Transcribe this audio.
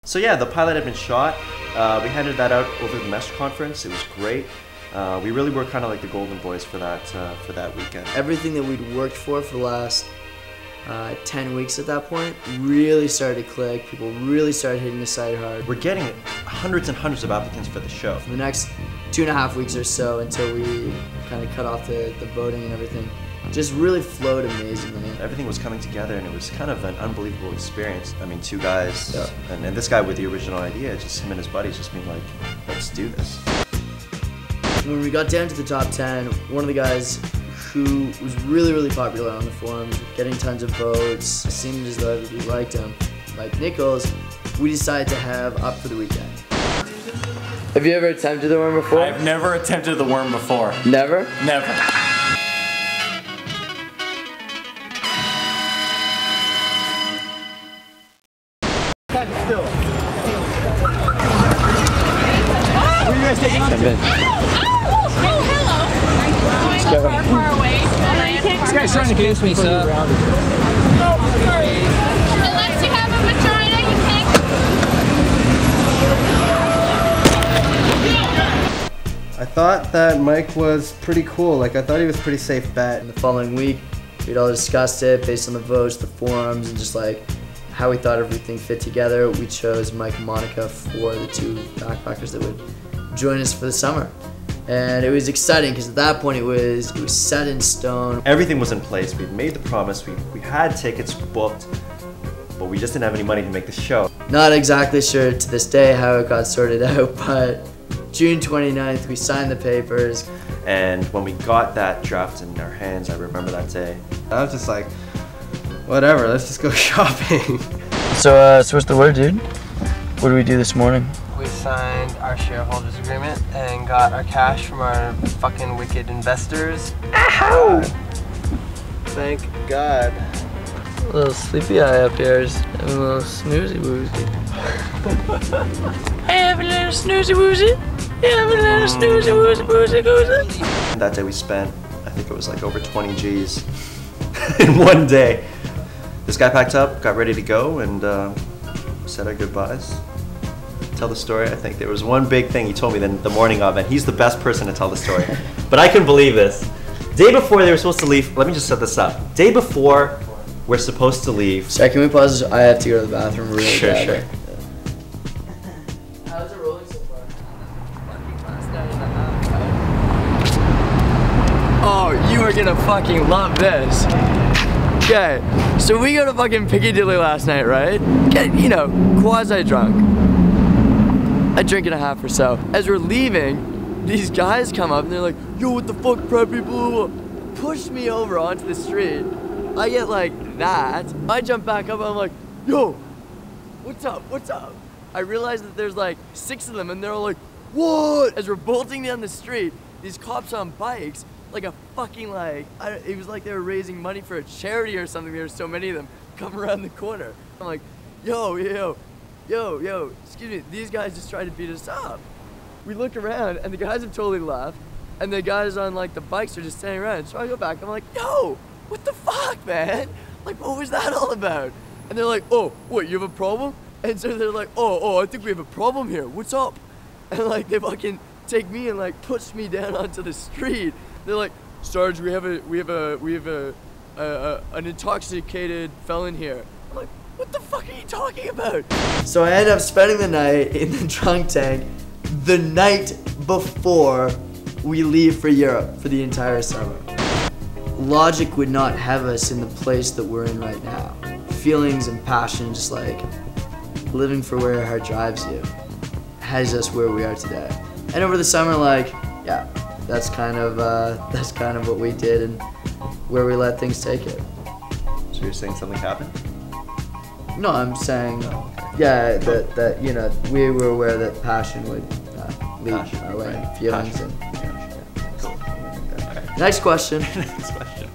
So yeah, the pilot had been shot. We handed that out over the Mestre conference. It was great. We really were kind of like the golden boys for that weekend. Everything that we'd worked for the last 10 weeks at that point really started to click. People really started hitting the site hard. We're getting hundreds and hundreds of applicants for the show. For the next 2.5 weeks or so, until we kind of cut off the voting and everything, just really flowed amazingly. Everything was coming together, and it was kind of an unbelievable experience. I mean, 2 guys, yeah. and this guy with the original idea, just him and his buddies just being like, let's do this. When we got down to the top 10, one of the guys who was really, really popular on the forums, getting tons of votes, it seemed as though everybody liked him, Mike Nichols, we decided to have Up for the Weekend. Have you ever attempted the worm before? I've never attempted the worm before. Never? Never. Still. Where are you guys taking us to? Oh, hello. Going far away. This guy's trying to get me, sir. Oh, sorry. Unless you have a vagina, you can't. I thought that Mike was pretty cool. Like, I thought he was a pretty safe bet. And the following week, we'd all discussed it based on the votes, the forums, and just like how we thought everything fit together. We chose Mike and Monica for the 2 backpackers that would join us for the summer. And it was exciting because at that point it was set in stone. Everything was in place. We'd made the promise. We had tickets booked, but we just didn't have any money to make the show. Not exactly sure to this day how it got sorted out, but June 29th we signed the papers. And when we got that draft in our hands, I remember that day. I was just like, whatever, let's just go shopping. So what's the word, dude? What did we do this morning? We signed our shareholders agreement and got our cash from our fucking wicked investors. Ow! Thank God. A little sleepy eye up here, just having a little snoozy woozy. Have a little snoozy woozy. Have a little snoozy woozy woozy woozy. That day we spent, I think it was like over 20 G's in one day. This guy packed up, got ready to go, and said our goodbyes. Tell the story. I think there was one big thing he told me the morning of, and he's the best person to tell the story. But I couldn't believe this. Day before they were supposed to leave, let me just set this up. Day before we're supposed to leave. Sorry, can we pause this? I have to go to the bathroom really Sure, badly. sure. How's it rolling so far? Oh, you are gonna fucking love this. Okay, so we go to fucking Piccadilly last night, right? Get, you know, quasi-drunk. A drink and a half or so. As we're leaving, these guys come up and they're like, yo, what the fuck, preppy, blah, blah, blah. Push me over onto the street. I get like that. I jump back up and I'm like, yo, what's up, what's up? I realize that there's like 6 of them and they're all like, what? As we're bolting down the street, these cops on bikes, like a fucking it was like they were raising money for a charity or something. There were so many of them come around the corner. I'm like, yo, excuse me, these guys just tried to beat us up. We look around and the guys have totally left and the guys on like the bikes are just standing around. So I go back, I'm like, yo, what the fuck, man? Like, what was that all about? And they're like, oh, what, you have a problem? And so they're like, oh, I think we have a problem here. What's up? And like they fucking take me and like push me down onto the street. They're like, Sarge, we have an intoxicated felon here. I'm like, what the fuck are you talking about? So I end up spending the night in the drunk tank the night before we leave for Europe for the entire summer. Logic would not have us in the place that we're in right now. Feelings and passion, just like living for where your heart drives you, has us where we are today. And over the summer, like, yeah, that's kind of what we did and where we let things take it. So you're saying something happened? No, I'm saying, yeah, that you know, we were aware that passion would lead our way, right. feelings Passion. and. Yeah. Cool. Next question. Next question.